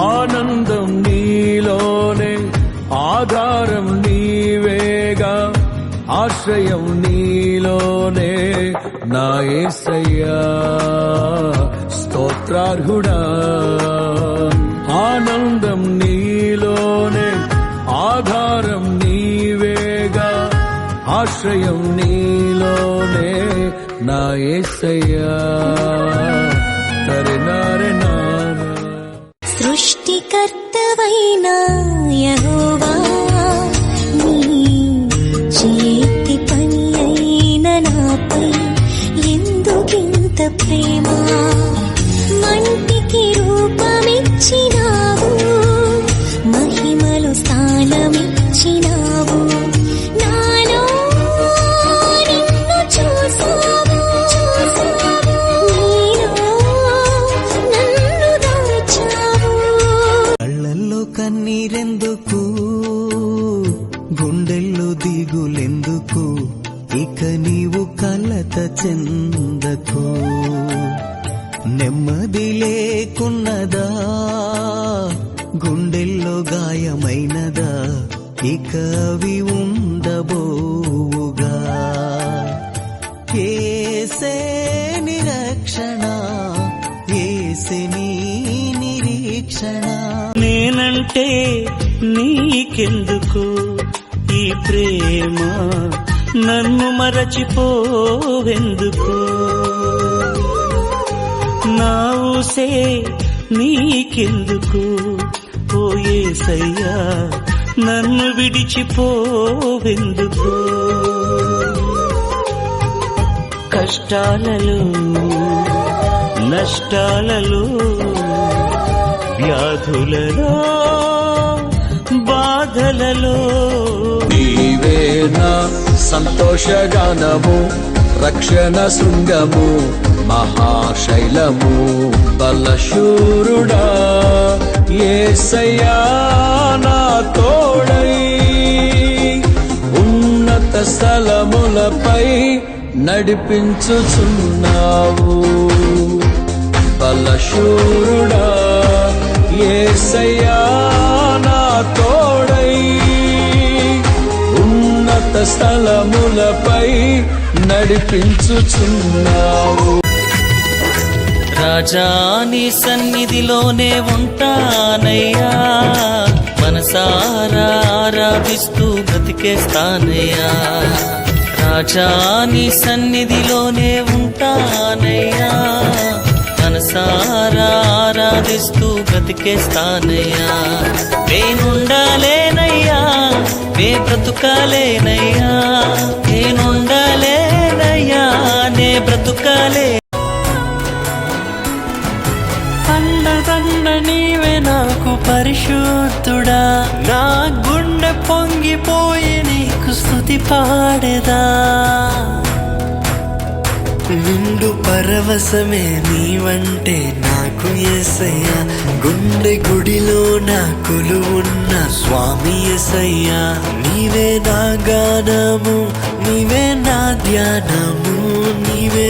ఆనందం నీలోనే, ఆధారం నీవేగా, ఆశ్రయం నీలోనే నా యేసయ్యా స్తోత్రార్హుడా. ఆనందం నీలోనే, ఆధారం నీవేగా, ఆశ్రయం నీలోనే నా యేసయ్యా తరినారెనా. సృష్టికర్తవైన యెహోవా, నీ చేతి పని అయిన నాపై ఎందుకింత ప్రేమ? మంటికి రూపమిచ్చినావు, మహిమలు స్థానమిచ్చినావు. నాలో నిన్ను చూసావు, నీలో నన్ను దాచావు. కళ్ళల్లో కన్నీరెందుకు, గుండెల్లో దిగులెందుకు, ఇక నీవు కలత చెందకు. నెమ్మది లేకున్నదా, గుండెల్లో గాయమైనదా, ఇక అవి ఉండబోవుగా. ఏసే నిరక్షణ, ఏసే నీ నిరీక్షణ. నేనంటే నీకెందుకు ఈ ప్రేమ, నన్ను మరచిపోవెందుకు? నా ఊసే నీకెందుకు ఓ యేసయ్యా, నన్ను విడిచిపోవెందుకు? కష్టాలలో, నష్టాలలో, వ్యాధులలో, బాధలలో నీవే నా సంతోషగానము, రక్షణ శృంగము, మహాశైలము, బలశూరుడా. యేసయ్యా నా తోడై ఉన్నత స్థలములపై నడిపించుచున్నావు. బలశూరుడా, యేసయ్యా నా తోడై ఉన్నత స్థలములపై నడిపించుచున్నావు. రాజా నీ సన్నిధిలోనే ఉంటానయ్యా, మనసారా ఆరాధిస్తూ బ్రతికేస్తానయ్యా. రాజా నీ సన్నిధిలోనే ఉంటానయ్యా, మనసారా ఆరాధిస్తూ బ్రతికేస్తానయ్యా. నేనుండాలేనయ్యా, నే బ్రతుకాలేనయ్యా, నేనుండాలేనయ్యా, నే బ్రతుకాలే. అండదండ నీవే నాకు పరిశుద్ధుడా, నా గుండె పొంగిపోయి నీకు స్తుతి పాడేదా. నిండు పరవశమే నీవంటే నాకు యేసయ్యా, గుండె గుడిలో నా కొలువున్న స్వామి యేసయ్యా. నీవే నా గానము, నీవే నా ధ్యానము, నీవే